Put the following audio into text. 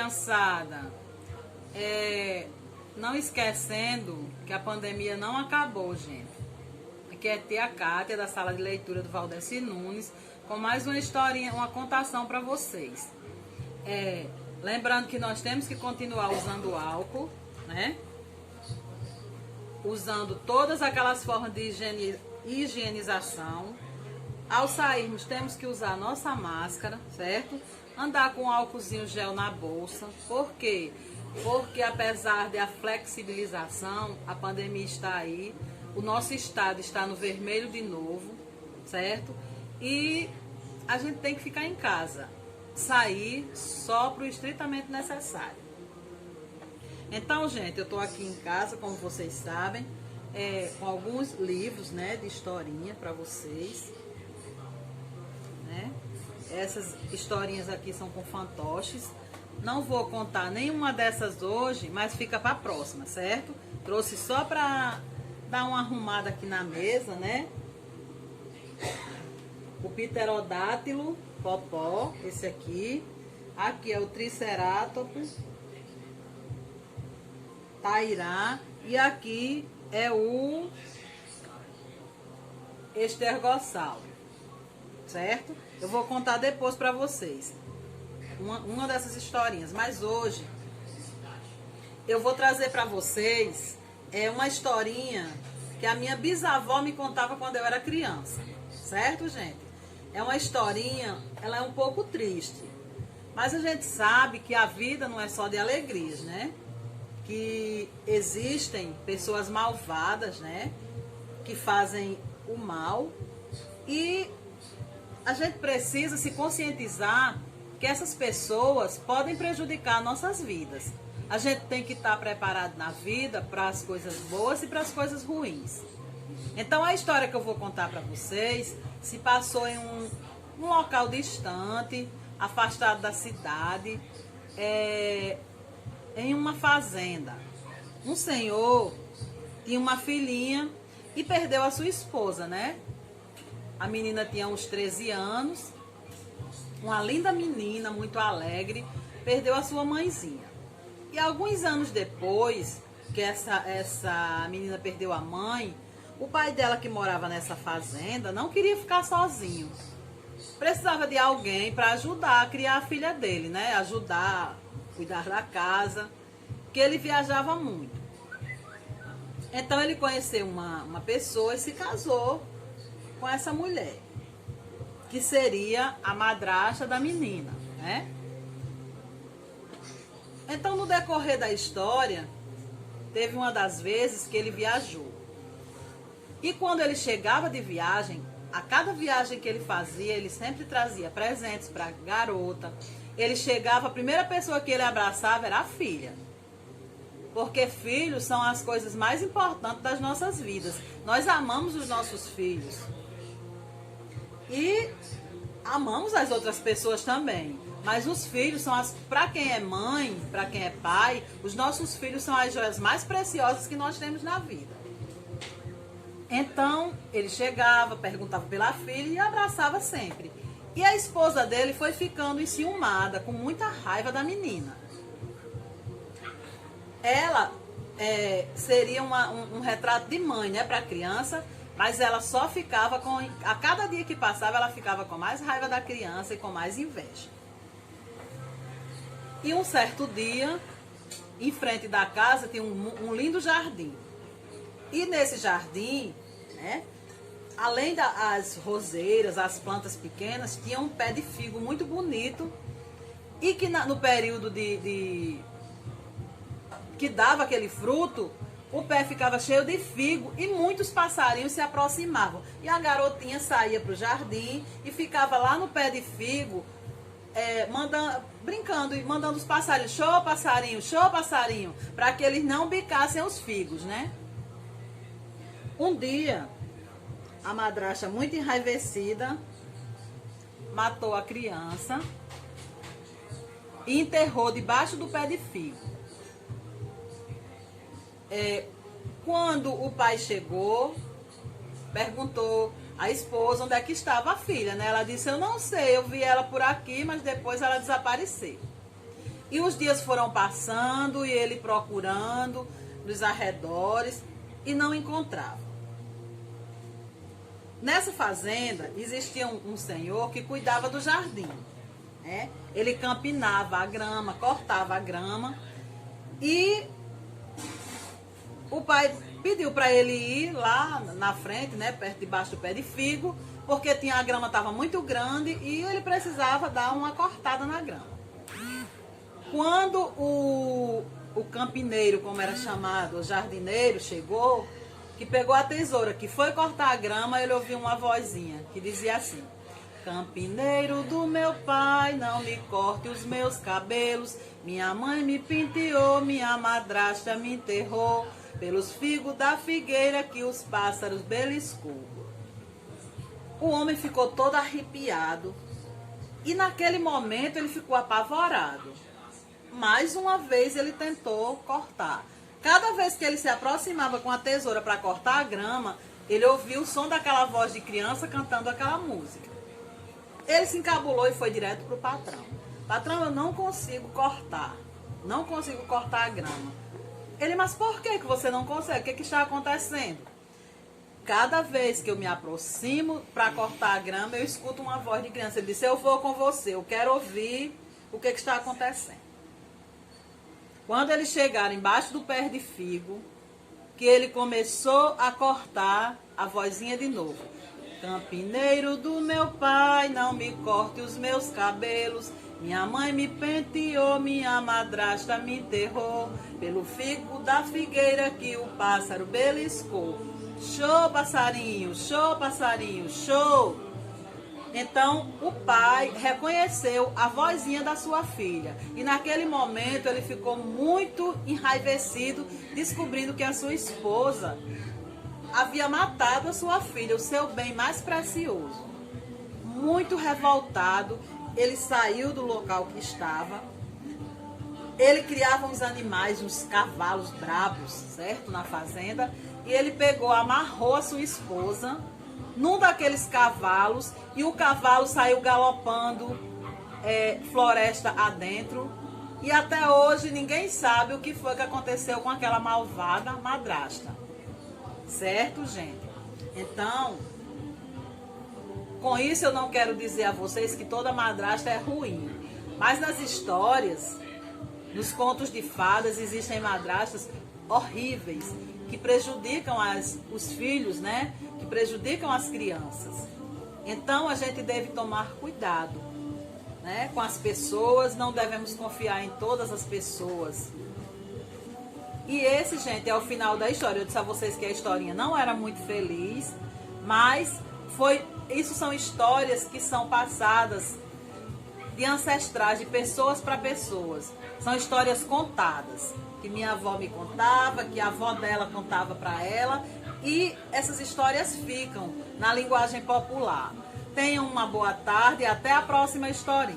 criançada, não esquecendo que a pandemia não acabou, gente. Aqui é Tia Cátia, da sala de leitura do Valdeci Nunes, com mais uma historinha, uma contação para vocês. Lembrando que nós temos que continuar usando álcool, né? Usando todas aquelas formas de higienização. Ao sairmos, temos que usar a nossa máscara, certo? Andar com álcoolzinho gel na bolsa. Por quê? Porque apesar da flexibilização, a pandemia está aí, o nosso estado está no vermelho de novo, certo? E a gente tem que ficar em casa, sair só para o estritamente necessário. Então, gente, eu estou aqui em casa, como vocês sabem, com alguns livros, né, de historinha para vocês, né? Essas historinhas aqui são com fantoches. Não vou contar nenhuma dessas hoje, mas fica para a próxima, certo? Trouxe só para dar uma arrumada aqui na mesa, né? O pterodátilo, popó, esse aqui. Aqui é o triceratops, tairá. E aqui é o estergossauro, certo? Eu vou contar depois para vocês uma dessas historinhas, mas hoje eu vou trazer para vocês uma historinha que a minha bisavó me contava quando eu era criança, certo, gente? É uma historinha, ela é um pouco triste, mas a gente sabe que a vida não é só de alegrias, né? Que existem pessoas malvadas, né? Que fazem o mal, e a gente precisa se conscientizar que essas pessoas podem prejudicar nossas vidas. A gente tem que estar preparado na vida para as coisas boas e para as coisas ruins. Então a história que eu vou contar para vocês se passou em um local distante, afastado da cidade, em uma fazenda. Um senhor tinha uma filhinha e perdeu a sua esposa, né? A menina tinha uns 13 anos, uma linda menina, muito alegre, perdeu a sua mãezinha. E alguns anos depois que essa menina perdeu a mãe, o pai dela, que morava nessa fazenda, não queria ficar sozinho. Precisava de alguém para ajudar a criar a filha dele, né? Ajudar, cuidar da casa, que ele viajava muito. Então ele conheceu uma pessoa e se casou com essa mulher, que seria a madrasta da menina, né? Então, no decorrer da história, teve uma das vezes que ele viajou. E quando ele chegava de viagem, a cada viagem que ele fazia, ele sempre trazia presentes para a garota. Ele chegava, a primeira pessoa que ele abraçava era a filha. Porque filhos são as coisas mais importantes das nossas vidas. Nós amamos os nossos filhos. E amamos as outras pessoas também. Mas os filhos são para quem é mãe, para quem é pai, os nossos filhos são as joias mais preciosas que nós temos na vida. Então, ele chegava, perguntava pela filha e abraçava sempre. E a esposa dele foi ficando enciumada, com muita raiva da menina. Ela seria um retrato de mãe, né, para a criança, mas ela só ficava a cada dia que passava, ela ficava com mais raiva da criança e com mais inveja. E um certo dia, em frente da casa, tinha um lindo jardim. E nesse jardim, né, além das roseiras, as plantas pequenas, tinha um pé de figo muito bonito. E que no período que dava aquele fruto, o pé ficava cheio de figo e muitos passarinhos se aproximavam. E a garotinha saía para o jardim e ficava lá no pé de figo, brincando e mandando os passarinhos, show passarinho, para que eles não bicassem os figos, né? Um dia, a madrasta, muito enraivecida, matou a criança e enterrou debaixo do pé de figo. Quando o pai chegou, perguntou à esposa onde é que estava a filha, né? Ela disse: eu não sei, eu vi ela por aqui, mas depois ela desapareceu. E os dias foram passando e ele procurando nos arredores e não encontrava. Nessa fazenda existia um senhor que cuidava do jardim, né? Ele campinava a grama, cortava a grama e o pai pediu para ele ir lá na frente, né, perto debaixo do pé de figo, porque a grama estava muito grande e ele precisava dar uma cortada na grama. Quando o campineiro, como era chamado, o jardineiro, chegou, que pegou a tesoura, que foi cortar a grama, ele ouviu uma vozinha que dizia assim: campineiro do meu pai, não me corte os meus cabelos, minha mãe me penteou, minha madrasta me enterrou, pelos figos da figueira que os pássaros beliscou. O homem ficou todo arrepiado e naquele momento ele ficou apavorado. Mais uma vez ele tentou cortar. Cada vez que ele se aproximava com a tesoura para cortar a grama, ele ouvia o som daquela voz de criança cantando aquela música. Ele se encabulou e foi direto para o patrão. Patrão, eu não consigo cortar. Não consigo cortar a grama. Ele, mas por que você não consegue? O que está acontecendo? Cada vez que eu me aproximo para cortar a grama, eu escuto uma voz de criança. Ele disse: eu vou com você, eu quero ouvir o que está acontecendo. Quando eles chegaram embaixo do pé de figo, que ele começou a cortar, a vozinha de novo: campineiro do meu pai, não me corte os meus cabelos, minha mãe me penteou, minha madrasta me enterrou, pelo figo da figueira que o pássaro beliscou. Show, passarinho, show. Então o pai reconheceu a vozinha da sua filha e naquele momento ele ficou muito enraivecido, descobrindo que a sua esposa havia matado a sua filha, o seu bem mais precioso. Muito revoltado, ele saiu do local que estava. Ele criava uns animais, uns cavalos brabos, certo? Na fazenda. E ele pegou, amarrou a sua esposa num daqueles cavalos e o cavalo saiu galopando floresta adentro. E até hoje ninguém sabe o que foi que aconteceu com aquela malvada madrasta. Certo, gente? Então, com isso eu não quero dizer a vocês que toda madrasta é ruim. Mas nas histórias, nos contos de fadas, existem madrastas horríveis que prejudicam os filhos, né? Que prejudicam as crianças. Então a gente deve tomar cuidado, né, com as pessoas, não devemos confiar em todas as pessoas. E esse, gente, é o final da história. Eu disse a vocês que a historinha não era muito feliz, mas isso são histórias que são passadas de ancestrais, de pessoas para pessoas. São histórias contadas, que minha avó me contava, que a avó dela contava para ela, e essas histórias ficam na linguagem popular. Tenham uma boa tarde e até a próxima historinha.